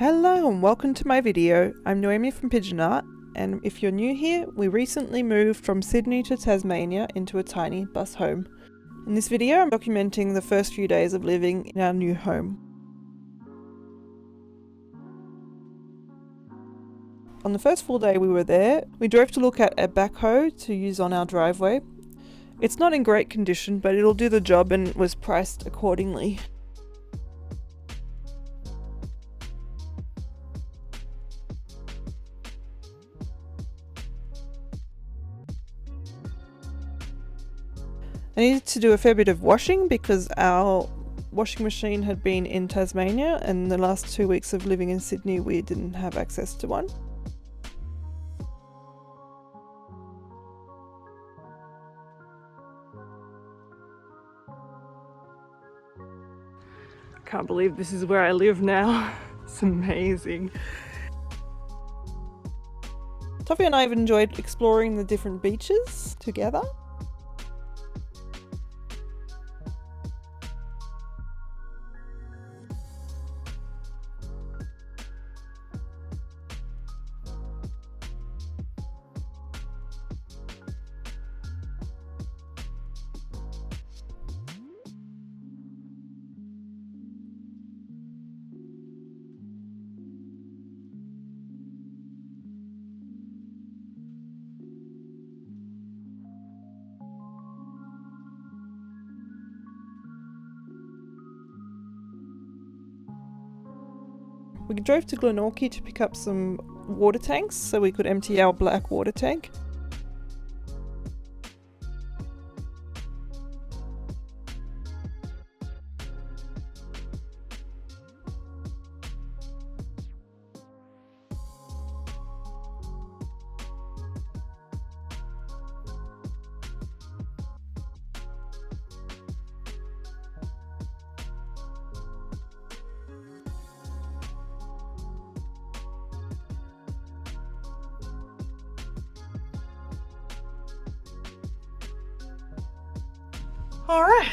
Hello and welcome to my video. I'm Noemi from Pigeon Art, and if you're new here, we recently moved from Sydney to Tasmania into a tiny bus home. In this video I'm documenting the first few days of living in our new home. On the first full day we were there, we drove to look at a backhoe to use on our driveway. It's not in great condition, but it'll do the job and was priced accordingly. I needed to do a fair bit of washing because our washing machine had been in Tasmania, and the last 2 weeks of living in Sydney we didn't have access to one. I can't believe this is where I live now. It's amazing. Toffee and I have enjoyed exploring the different beaches together. We drove to Glenorchy to pick up some water tanks so we could empty our black water tank. Alright,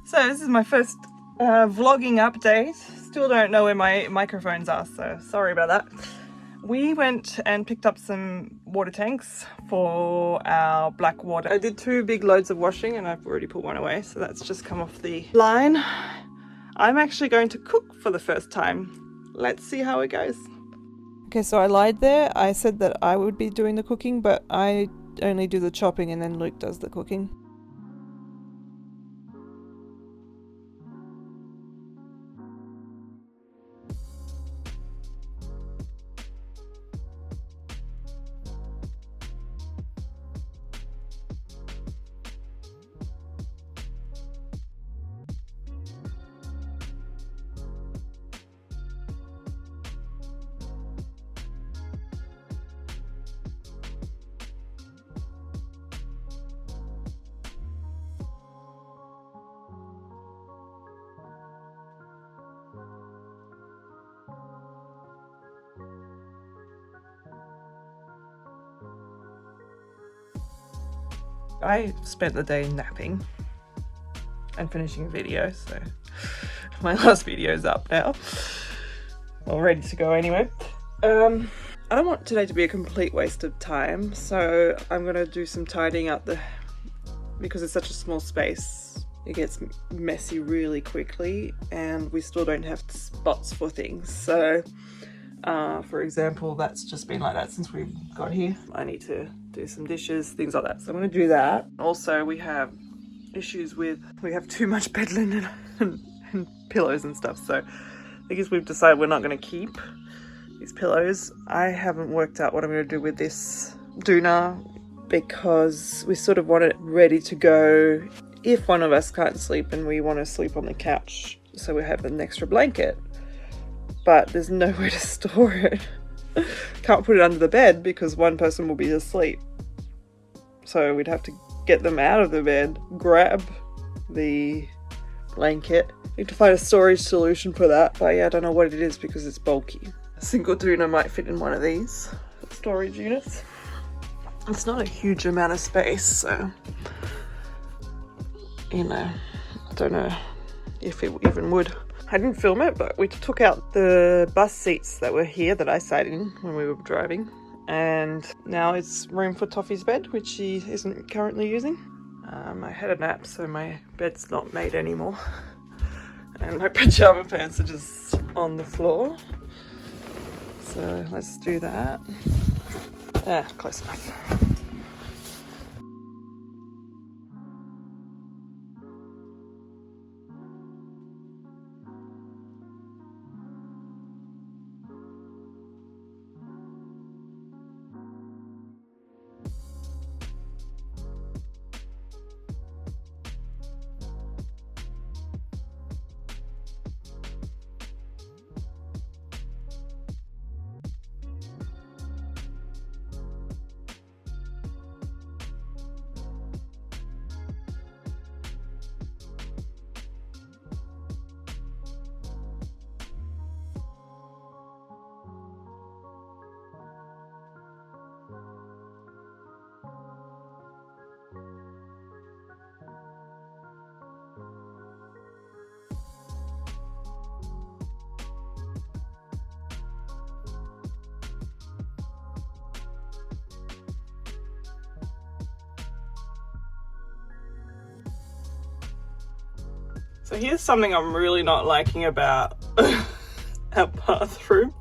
so this is my first vlogging update. Still don't know where my microphones are, so sorry about that. We went and picked up some water tanks for our black water. I did 2 big loads of washing and I've already put one away, so that's just come off the line. I'm actually going to cook for the first time. Let's see how it goes. Okay, so I lied there. I said that I would be doing the cooking, but I only do the chopping and then Luke does the cooking. I spent the day napping and finishing a video, so my last video is up now. All ready to go anyway. I don't want today to be a complete waste of time, so I'm gonna do some tidying up because it's such a small space. It gets messy really quickly and we still don't have spots for things. So for example, that's just been like that since we got here. I need to do some dishes, things like that. So I'm going to do that. Also, we have issues with, we have too much bed linen and pillows and stuff. So I guess we've decided we're not going to keep these pillows. I haven't worked out what I'm going to do with this doona because we sort of want it ready to go if one of us can't sleep and we want to sleep on the couch. So we have an extra blanket. But there's nowhere to store it. Can't put it under the bed because one person will be asleep. So we'd have to get them out of the bed, grab the blanket. Need to find a storage solution for that. But yeah, I don't know what it is because it's bulky. A single doona might fit in one of these storage units. It's not a huge amount of space, so you know, I don't know if it even would. I didn't film it, but we took out the bus seats that were here that I sat in when we were driving, and now it's room for Toffee's bed, which she isn't currently using. I had a nap, so my bed's not made anymore, and my pajama pants are just on the floor. So let's do that. Close enough. So here's something I'm really not liking about our bathroom.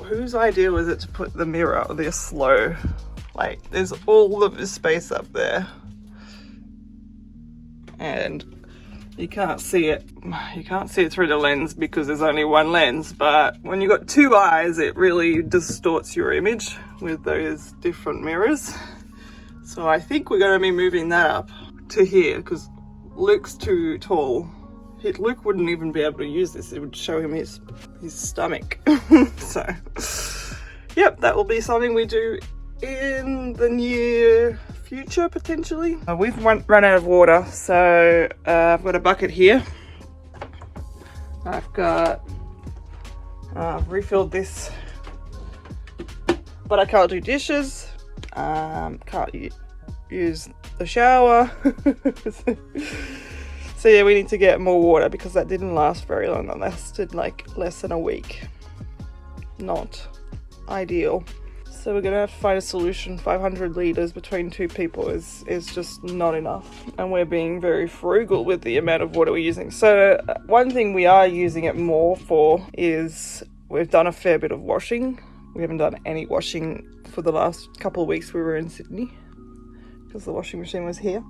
Whose idea was it to put the mirror this low? Like, there's all of this space up there, and you can't see it. You can't see it through the lens because there's only one lens, but when you've got two eyes, it really distorts your image with those different mirrors. So I think we're going to be moving that up to here because Luke's too tall. Luke wouldn't even be able to use this. It would show him his stomach. So, yep, that will be something we do in the near future, potentially. We've run out of water, so I've got a bucket here. I've refilled this, but I can't do dishes. Can't use the shower. So yeah, we need to get more water because that didn't last very long. That lasted like less than a week. Not ideal. So we're gonna have to find a solution. 500 litres between two people is just not enough. And we're being very frugal with the amount of water we're using. So one thing we are using it more for is we've done a fair bit of washing. We haven't done any washing for the last couple of weeks we were in Sydney because the washing machine was here.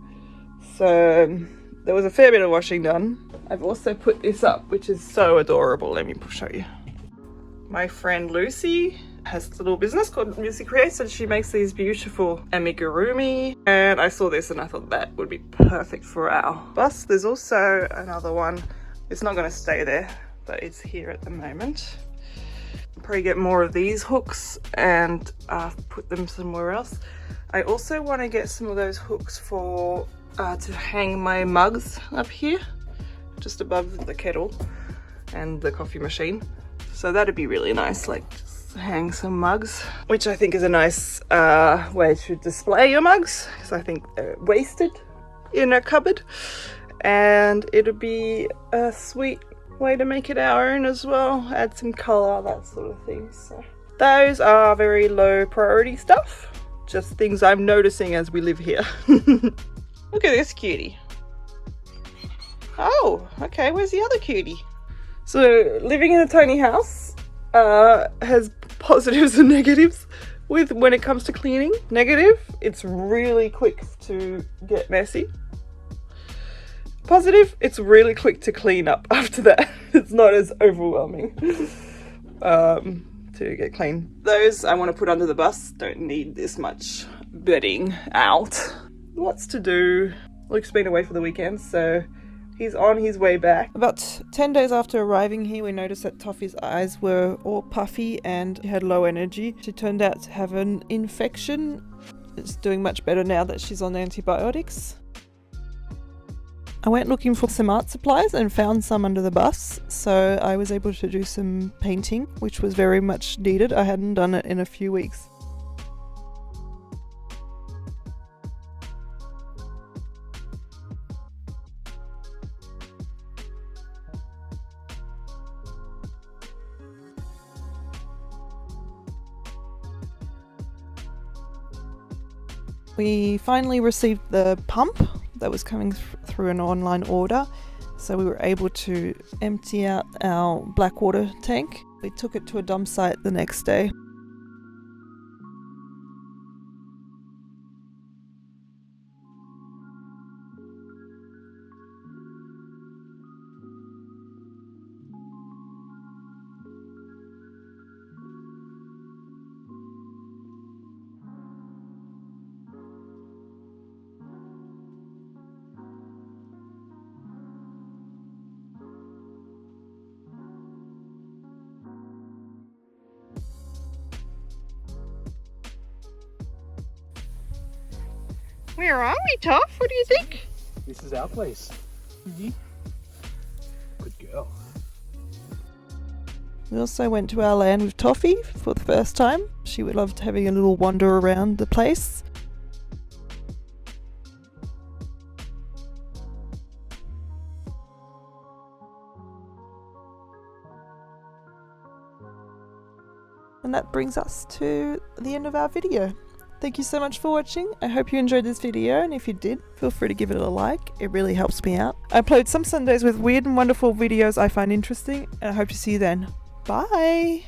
So there was a fair bit of washing done. I've also put this up, which is so adorable. Let me show you. My friend Lucy has a little business called Lucy Creates, and she makes these beautiful amigurumi. And I saw this and I thought that would be perfect for our bus. There's also another one. It's not going to stay there, but it's here at the moment. Probably get more of these hooks and put them somewhere else. I also want to get some of those hooks for to hang my mugs up here, just above the kettle and the coffee machine. So that'd be really nice, like just hang some mugs, which I think is a nice way to display your mugs, because I think they're wasted in a cupboard, and it'd be a sweet way to make it our own as well, add some colour, that sort of thing. So those are very low priority stuff, just things I'm noticing as we live here. Look at this cutie. Oh, okay, where's the other cutie? So living in a tiny house has positives and negatives when it comes to cleaning. Negative, it's really quick to get messy. Positive, it's really quick to clean up after that. It's not as overwhelming to get clean. Those I want to put under the bus. Don't need this much bedding out. Lots to do. Luke's been away for the weekend, so he's on his way back. About 10 days after arriving here, we noticed that Toffee's eyes were all puffy and had low energy. She turned out to have an infection. It's doing much better now that she's on antibiotics. I went looking for some art supplies and found some under the bus, so I was able to do some painting, which was very much needed. I hadn't done it in a few weeks. We finally received the pump that was coming through an online order, so we were able to empty out our Blackwater tank. We took it to a dump site the next day. Where are we, Toff? What do you think? This is our place. Good girl. We also went to our land with Toffee for the first time. She loved having a little wander around the place. And that brings us to the end of our video. Thank you so much for watching. I hope you enjoyed this video, and if you did, feel free to give it a like. It really helps me out. I upload some Sundays with weird and wonderful videos I find interesting, and I hope to see you then. Bye!